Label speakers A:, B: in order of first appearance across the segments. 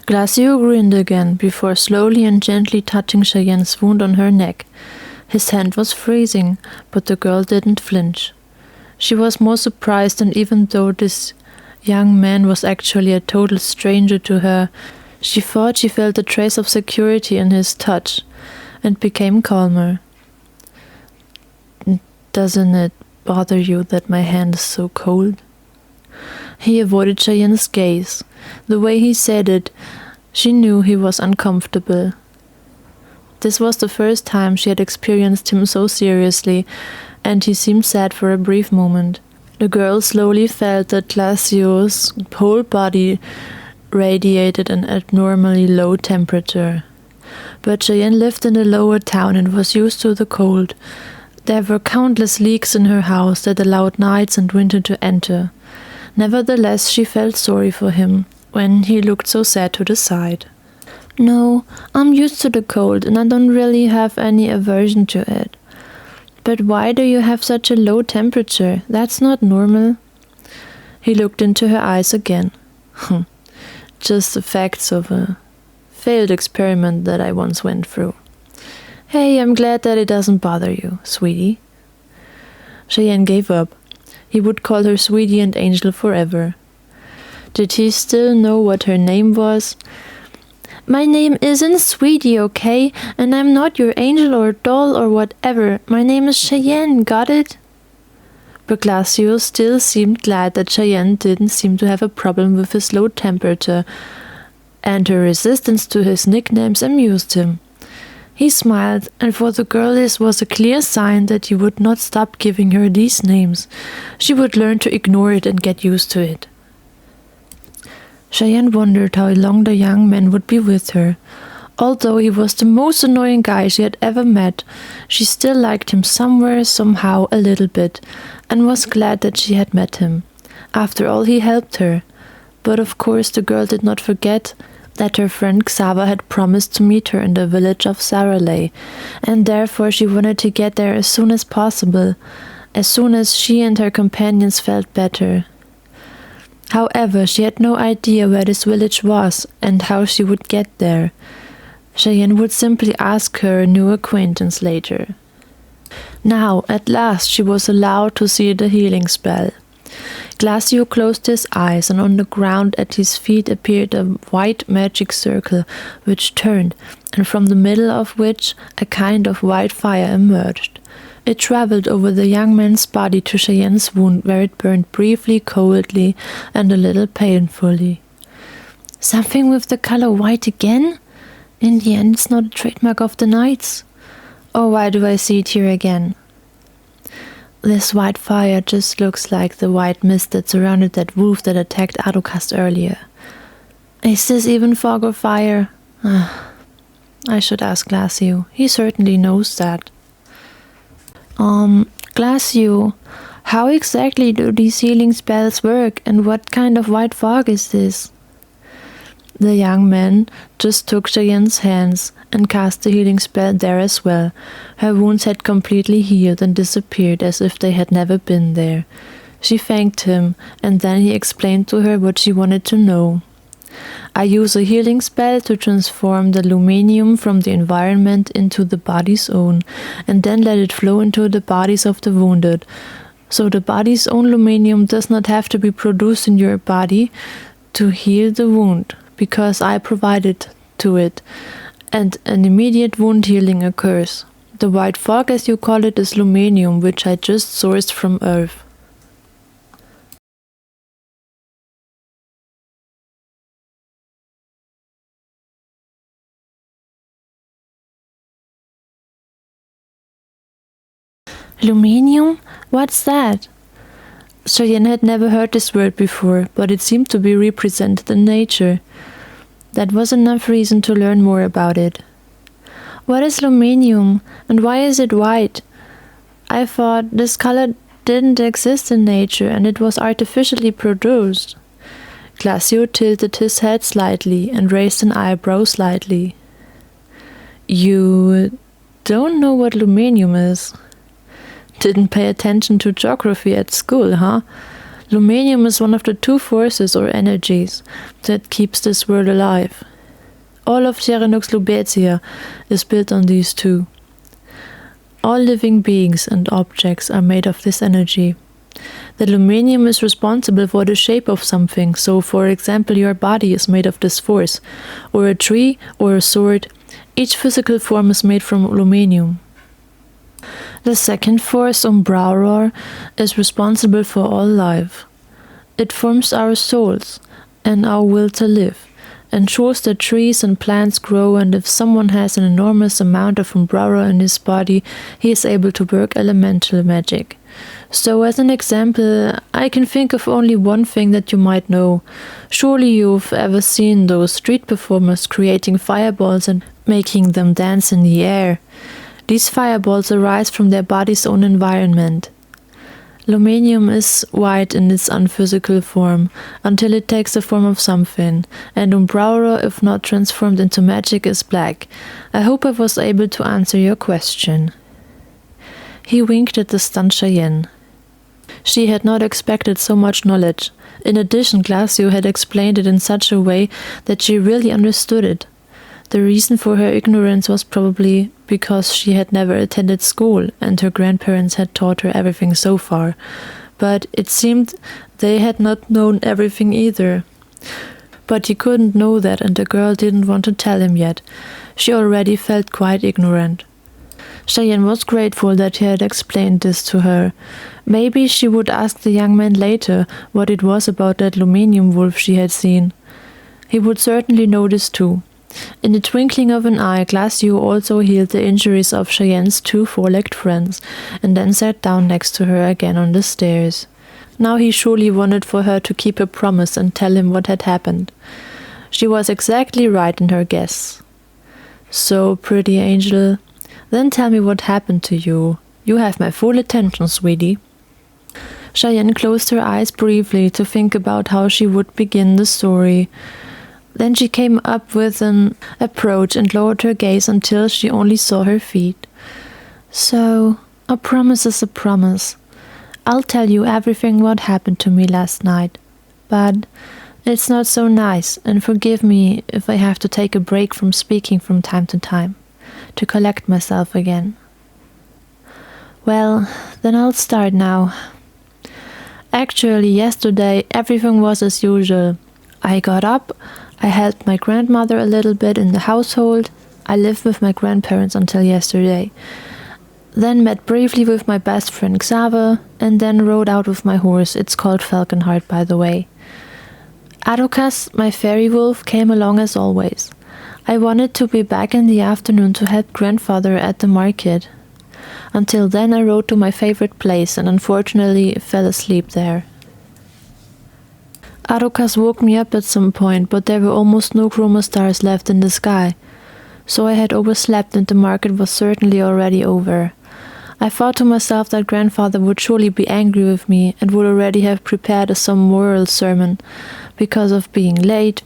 A: Glaczio grinned again, before slowly and gently touching Cheyennes' wound on her neck. His hand was freezing, but the girl didn't flinch. She was more surprised, and even though this young man was actually a total stranger to her, she thought she felt a trace of security in his touch, and became calmer. "Doesn't it bother you that my hand is so cold?" He avoided Cheyennes' gaze. The way he said it, she knew he was uncomfortable. This was the first time she had experienced him so seriously, and he seemed sad for a brief moment. The girl slowly felt that Glacio's whole body radiated an abnormally low temperature. But Cheyenne lived in a lower town and was used to the cold. There were countless leaks in her house that allowed nights and winter to enter. Nevertheless, she felt sorry for him when he looked so sad to the side. "No, I'm used to the cold and I don't really have any aversion to it. But why do you have such a low temperature? That's not normal." He looked into her eyes again. "Just the facts of a failed experiment that I once went through. Hey, I'm glad that it doesn't bother you, sweetie." Cheyenne gave up. He would call her sweetie and angel forever. Did he still know what her name was? "My name isn't Sweetie, okay? And I'm not your angel or doll or whatever. My name is Cheyenne, got it?" But Glaczio still seemed glad that Cheyenne didn't seem to have a problem with his low temperature, and her resistance to his nicknames amused him. He smiled, and for the girl this was a clear sign that he would not stop giving her these names. She would learn to ignore it and get used to it. Cheyenne wondered how long the young man would be with her. Although he was the most annoying guy she had ever met, she still liked him somewhere, somehow, a little bit, and was glad that she had met him. After all, he helped her. But of course the girl did not forget that her friend Xava had promised to meet her in the village of Saralay, and therefore she wanted to get there as soon as possible, as soon as she and her companions felt better. However, she had no idea where this village was and how she would get there. Cheyenne would simply ask her new acquaintance later. Now, at last, she was allowed to see the healing spell. Glaczio closed his eyes, and on the ground at his feet appeared a white magic circle, which turned, and from the middle of which a kind of white fire emerged. It traveled over the young man's body to Cheyenne's wound, where it burned briefly, coldly, and a little painfully. "Something with the color white again? In the end, it's not a trademark of the Knights. Or why do I see it here again? This white fire just looks like the white mist that surrounded that wolf that attacked Adocast earlier. Is this even fog or fire? I should ask Glaczio. He certainly knows that." Glaczio, how exactly do these healing spells work, and what kind of white fog is this?" The young man just took Cheyenne's hands and cast the healing spell there as well. Her wounds had completely healed and disappeared as if they had never been there. She thanked him, and then he explained to her what she wanted to know. "I use a healing spell to transform the LUMENIUM from the environment into the body's own, and then let it flow into the bodies of the wounded. So the body's own LUMENIUM does not have to be produced in your body to heal the wound, because I provided to it, and an immediate wound healing occurs. The white fog, as you call it, is LUMENIUM, which I just sourced from Earth." "LUMENIUM? What's that?" Cheyenne had never heard this word before, but it seemed to be represented in nature. That was enough reason to learn more about it. "What is LUMENIUM, and why is it white? I thought this color didn't exist in nature and it was artificially produced." Glaczio tilted his head slightly and raised an eyebrow slightly. "You don't know what LUMENIUM is? Didn't pay attention to geography at school, huh? Lumenium is one of the two forces or energies that keeps this world alive. All of Cheyennes is built on these two. All living beings and objects are made of this energy. The lumenium is responsible for the shape of something, so for example your body is made of this force, or a tree or a sword. Each physical form is made from lumenium. The second force, UMBRAURORE, is responsible for all life. It forms our souls and our will to live, ensures that trees and plants grow, and if someone has an enormous amount of UMBRAURORE in his body, he is able to work elemental magic. So as an example, I can think of only one thing that you might know. Surely you've ever seen those street performers creating fireballs and making them dance in the air. These fireballs arise from their body's own environment. Lumenium is white in its unphysical form, until it takes the form of something, and UMBRAURORE, if not transformed into magic, is black. I hope I was able to answer your question. He winked at the stunned Cheyenne. She had not expected so much knowledge. In addition, Glaczio had explained it in such a way that she really understood it. The reason for her ignorance was probably because she had never attended school and her grandparents had taught her everything so far. But it seemed they had not known everything either. But he couldn't know that, and the girl didn't want to tell him yet. She already felt quite ignorant. Cheyenne was grateful that he had explained this to her. Maybe she would ask the young man later what it was about that lumenium wolf she had seen. He would certainly know this too. In the twinkling of an eye, Glaczio also healed the injuries of Cheyenne's two four-legged friends, and then sat down next to her again on the stairs. Now he surely wanted for her to keep her promise and tell him what had happened. She was exactly right in her guess. So, pretty angel, then tell me what happened to you. You have my full attention, sweetie. Cheyenne closed her eyes briefly to think about how she would begin the story. Then she came up with an approach and lowered her gaze until she only saw her feet. So, a promise is a promise. I'll tell you everything what happened to me last night. But it's not so nice, and forgive me if I have to take a break from speaking from time to time, to collect myself again. Well, then I'll start now. Actually, yesterday everything was as usual. I got up, I helped my grandmother a little bit in the household. I lived with my grandparents until yesterday. Then met briefly with my best friend Xaver, and then rode out with my horse. It's called Falconheart, by the way. Adokas, my fairy wolf, came along as always. I wanted to be back in the afternoon to help grandfather at the market. Until then I rode to my favorite place and unfortunately fell asleep there. Adokas woke me up at some point, but there were almost no chroma stars left in the sky. So I had overslept and the market was certainly already over. I thought to myself that grandfather would surely be angry with me and would already have prepared some moral sermon because of being late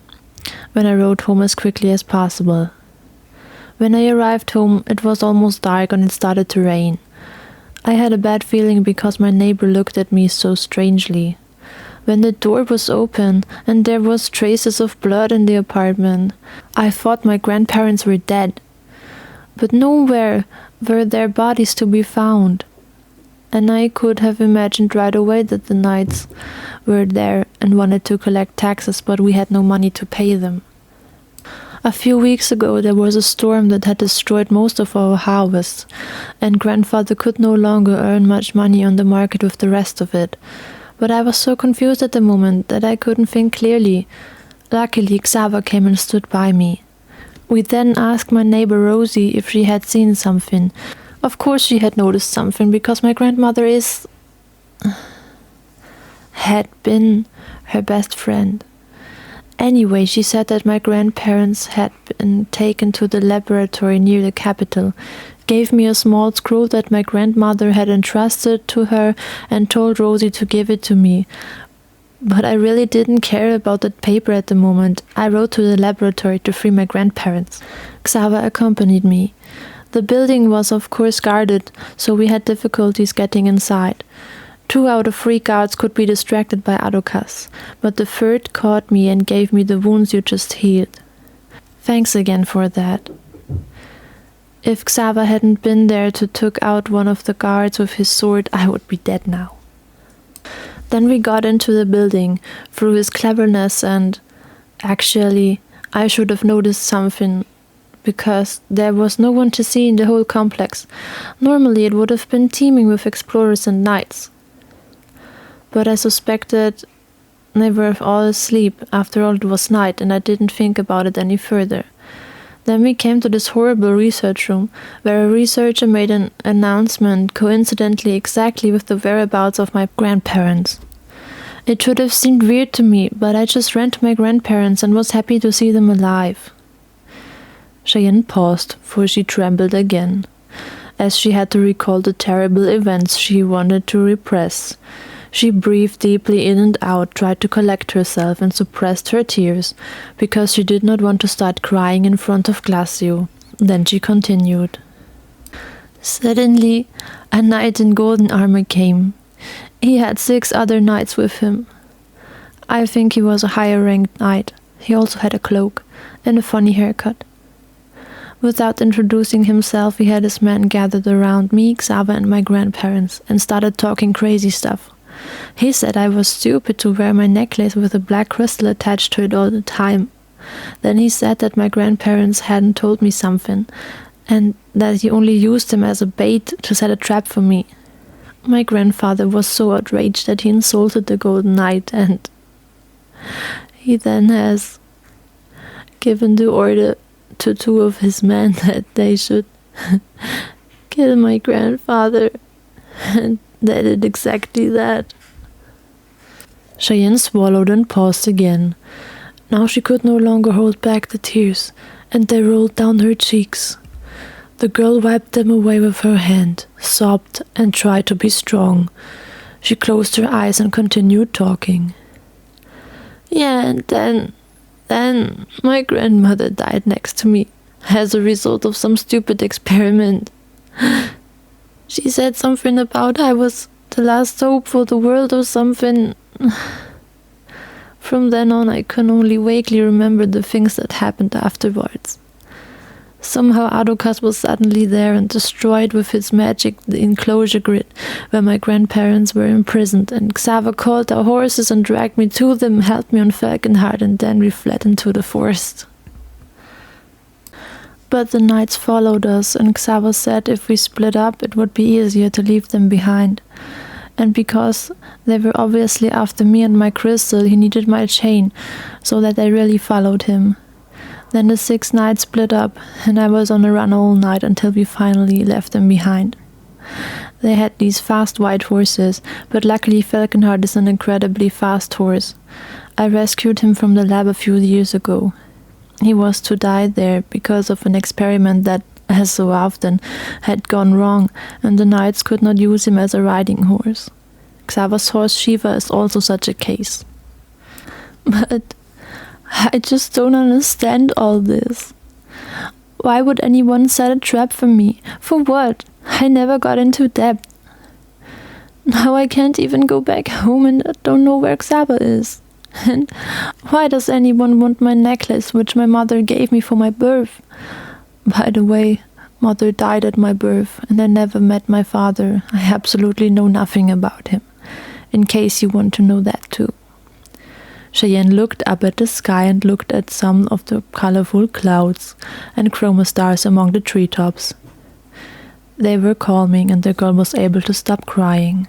A: when I rode home as quickly as possible. When I arrived home, it was almost dark and it started to rain. I had a bad feeling because my neighbor looked at me so strangely. When the door was open and there was traces of blood in the apartment, I thought my grandparents were dead. But nowhere were their bodies to be found. And I could have imagined right away that the knights were there and wanted to collect taxes, but we had no money to pay them. A few weeks ago there was a storm that had destroyed most of our harvests, and grandfather could no longer earn much money on the market with the rest of it. But I was so confused at the moment that I couldn't think clearly. Luckily, Xaver came and stood by me. We then asked my neighbor Rosie if she had seen something. Of course she had noticed something, because my grandmother had been her best friend. Anyway, she said that my grandparents had been taken to the laboratory near the capital, gave me a small scroll that my grandmother had entrusted to her, and told Rosie to give it to me. But I really didn't care about that paper at the moment. I rode to the laboratory to free my grandparents. Xaver accompanied me. The building was of course guarded, so we had difficulties getting inside. 2 out of 3 guards could be distracted by Adokas, but the 3rd caught me and gave me the wounds you just healed. Thanks again for that. If Xaver hadn't been there to took out one of the guards with his sword, I would be dead now. Then we got into the building through his cleverness, and actually, I should have noticed something, because there was no one to see in the whole complex. Normally it would have been teeming with explorers and knights. But I suspected they were all asleep. After all, it was night, and I didn't think about it any further. Then we came to this horrible research room, where a researcher made an announcement coincidentally exactly with the whereabouts of my grandparents. It should have seemed weird to me, but I just ran to my grandparents and was happy to see them alive. Cheyenne paused, for she trembled again, as she had to recall the terrible events she wanted to repress. She breathed deeply in and out, tried to collect herself, and suppressed her tears, because she did not want to start crying in front of Glaczio. Then she continued. Suddenly, a knight in golden armor came. He had 6 other knights with him. I think he was a higher-ranked knight. He also had a cloak and a funny haircut. Without introducing himself, he had his men gathered around me, Xaver, and my grandparents, and started talking crazy stuff. He said I was stupid to wear my necklace with a black crystal attached to it all the time. Then he said that my grandparents hadn't told me something, and that he only used them as a bait to set a trap for me. My grandfather was so outraged that he insulted the Golden Knight, and he then has given the order to 2 of his men that they should kill my grandfather, and they did exactly that. Cheyenne swallowed and paused again. Now she could no longer hold back the tears, and they rolled down her cheeks. The girl wiped them away with her hand, sobbed, and tried to be strong. She closed her eyes and continued talking. Yeah, and then my grandmother died next to me, as a result of some stupid experiment. She said something about I was the last hope for the world or something. From then on, I can only vaguely remember the things that happened afterwards. Somehow Adokas was suddenly there and destroyed with his magic the enclosure grid where my grandparents were imprisoned, and Xaver called our horses and dragged me to them, helped me on Falconheart, and then we fled into the forest. But the knights followed us, and Xaver said if we split up it would be easier to leave them behind. And because they were obviously after me and my crystal, he needed my chain, so that they really followed him. Then the 6 knights split up, and I was on a run all night until we finally left them behind. They had these fast white horses, but luckily Falconheart is an incredibly fast horse. I rescued him from the lab a few years ago. He was to die there because of an experiment that, as so often, had gone wrong, and the knights could not use him as a riding horse. Xaver's horse Shiva is also such a case. But I just don't understand all this. Why would anyone set a trap for me? For what? I never got into debt. Now I can't even go back home and I don't know where Xaver is. And why does anyone want my necklace, which my mother gave me for my birth? By the way, Mother died at my birth, and I never met my father. I absolutely know nothing about him, in case you want to know that too. Cheyenne looked up at the sky and looked at some of the colorful clouds and chroma stars among the treetops. They were calming, and the girl was able to stop crying.